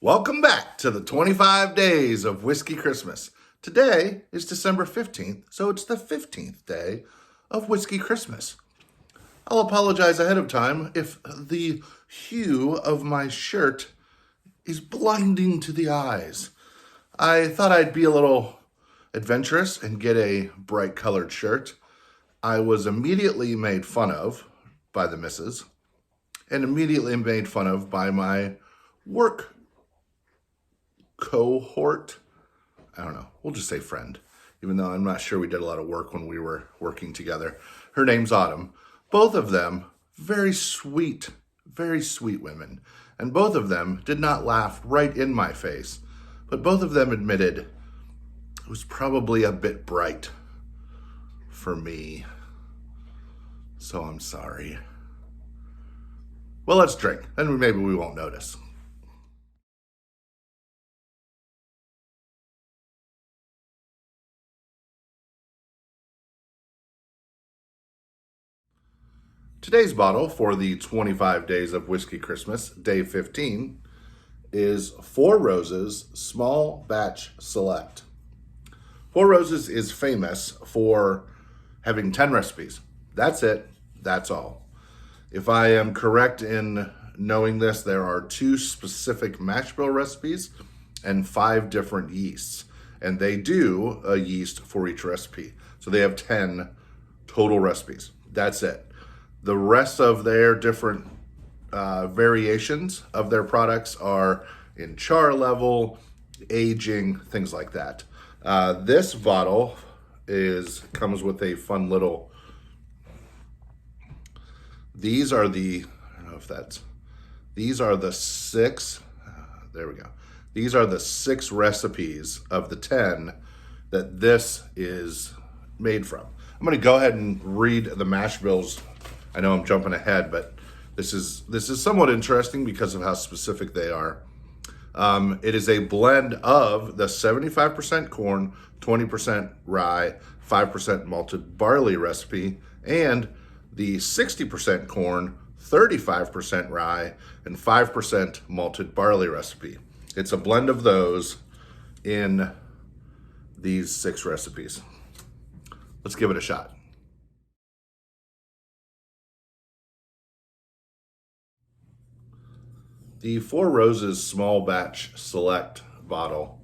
Welcome back to the 25 days of Whiskey Christmas. Today is December 15th, so it's the 15th day of Whiskey Christmas. I'll apologize ahead of time if the hue of my shirt is blinding to the eyes. I thought I'd be a little adventurous and get a bright colored shirt. I was immediately made fun of by the missus and immediately made fun of by my work cohort. I don't know. We'll just say friend, even though I'm not sure we did a lot of work when we were working together. Her name's Autumn. Both of them very sweet women. And both of them did not laugh right in my face, but both of them admitted it was probably a bit bright for me. So I'm sorry. Well, let's drink, and maybe we won't notice. Today's bottle for the 25 days of Whiskey Christmas, day 15, is Four Roses Small Batch Select. Four Roses is famous for having 10 recipes. That's it. That's all. If I am correct in knowing this, there are 2 specific mash bill recipes and 5 different yeasts. And they do a yeast for each recipe. So they have 10 total recipes. That's it. The rest of their different variations of their products are in char level, aging, things like that. This bottle comes with a fun little. These are the. I don't know if that's. These are the 6. There we go. These are the 6 recipes of the 10 that this is made from. I'm going to go ahead and read the mash bills. I know I'm jumping ahead, but this is somewhat interesting because of how specific they are. It is a blend of the 75% corn, 20% rye, 5% malted barley recipe, and the 60% corn, 35% rye, and 5% malted barley recipe. It's a blend of those in these 6 recipes. Let's give it a shot. The Four Roses Small Batch Select bottle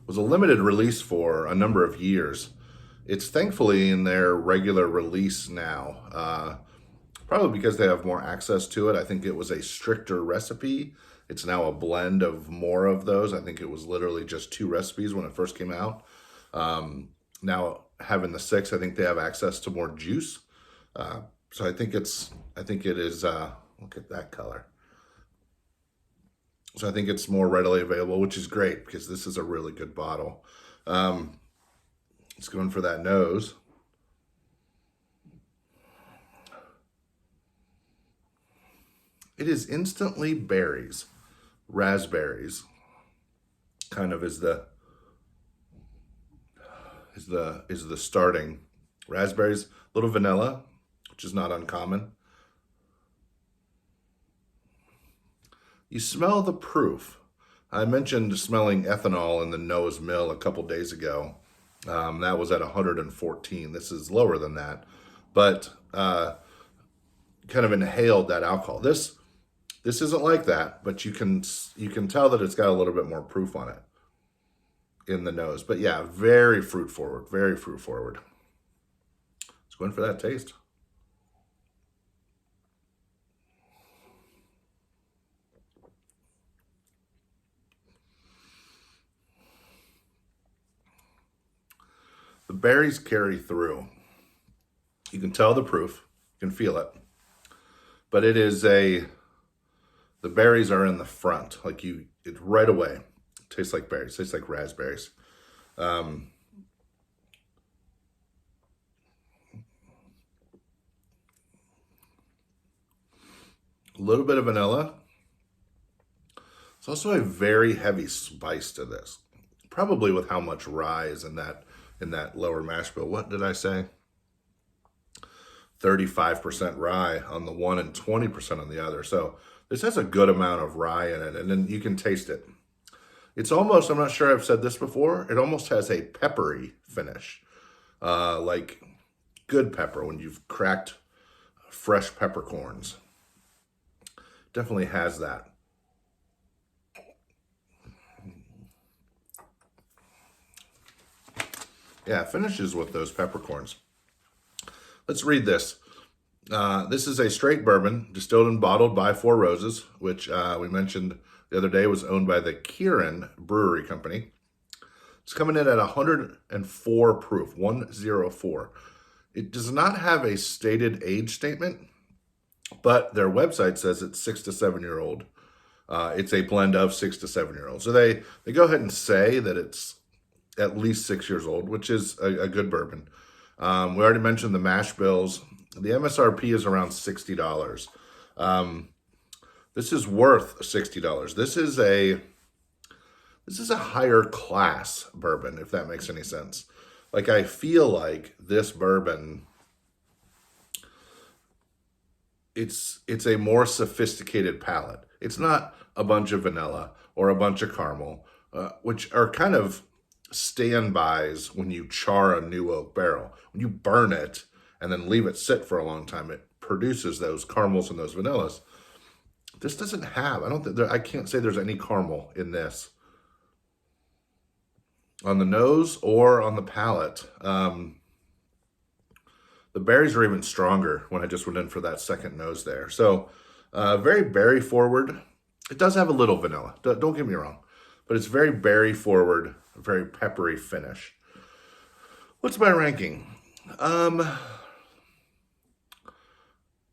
was a limited release for a number of years. It's thankfully in their regular release now, probably because they have more access to it. I think it was a stricter recipe. It's now a blend of more of those. I think it was literally just 2 recipes when it first came out. Now having the 6, I think they have access to more juice. So I think it is, look at that color. So I think it's more readily available, which is great because this is a really good bottle. It's going for that nose. It is instantly berries, raspberries. Kind of is the starting raspberries, little vanilla, which is not uncommon. You smell the proof. I mentioned smelling ethanol in the nose mill a couple days ago. That was at 114. This is lower than that, but kind of inhaled that alcohol. This isn't like that, but you can tell that it's got a little bit more proof on it in the nose. But yeah, very fruit forward, very fruit forward. Let's go in for that taste. The berries carry through. You can tell the proof, you can feel it. But the berries are in the front. It right away. It tastes like berries, tastes like raspberries. A little bit of vanilla. It's also a very heavy spice to this. Probably with how much rye is in that lower mash bill. What did I say? 35% rye on the one and 20% on the other. So This has a good amount of rye in it, and then you can taste it. It's almost, I'm not sure I've said this before, it almost has a peppery finish. Like good pepper when you've cracked fresh peppercorns. Definitely has that. Yeah, it finishes with those peppercorns. Let's read this. This is a straight bourbon distilled and bottled by Four Roses, which we mentioned the other day was owned by the Kirin Brewery Company. It's coming in at 104 proof, 104. It does not have a stated age statement, but their website says it's 6 to 7 year old. It's a blend of 6 to 7 year old. So they go ahead and say that it's at least 6 years old, which is a good bourbon. We already mentioned the mash bills. The MSRP is around $60. This is worth $60. This is a higher class bourbon, if that makes any sense. Like, I feel like this bourbon, it's a more sophisticated palate. It's not a bunch of vanilla or a bunch of caramel, which are kind of standbys when you char a new oak barrel. When you burn it and then leave it sit for a long time, it produces those caramels and those vanillas. This doesn't have, I can't say there's any caramel in this. On the nose or on the palate. The berries are even stronger when I just went in for that second nose there. So very berry forward. It does have a little vanilla, don't get me wrong, but it's very berry forward, very peppery finish. What's my ranking?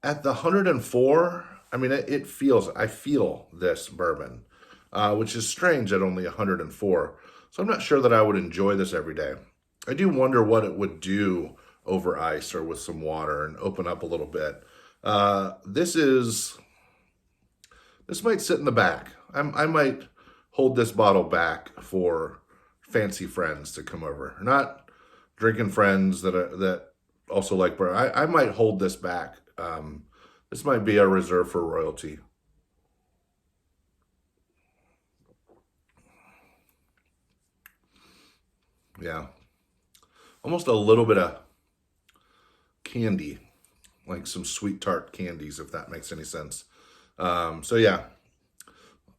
At the 104, I mean, I feel this bourbon, which is strange at only 104. So I'm not sure that I would enjoy this every day. I do wonder what it would do over ice or with some water and open up a little bit. This might sit in the back. I might hold this bottle back for fancy friends to come over. Not drinking friends that also like bourbon. I might hold this back. This might be a reserve for royalty. Yeah. Almost a little bit of candy, like some sweet tart candies, if that makes any sense. So yeah,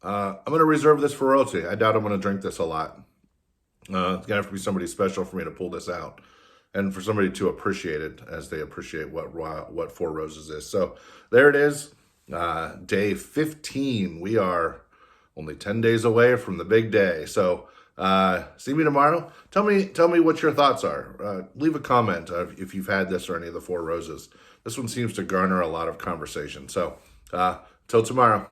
I'm going to reserve this for royalty. I doubt I'm going to drink this a lot. It's going to have to be somebody special for me to pull this out and for somebody to appreciate it as they appreciate what Four Roses is. So there it is. Day 15. We are only 10 days away from the big day. So see me tomorrow. Tell me what your thoughts are. Leave a comment if you've had this or any of the Four Roses. This one seems to garner a lot of conversation. So till tomorrow.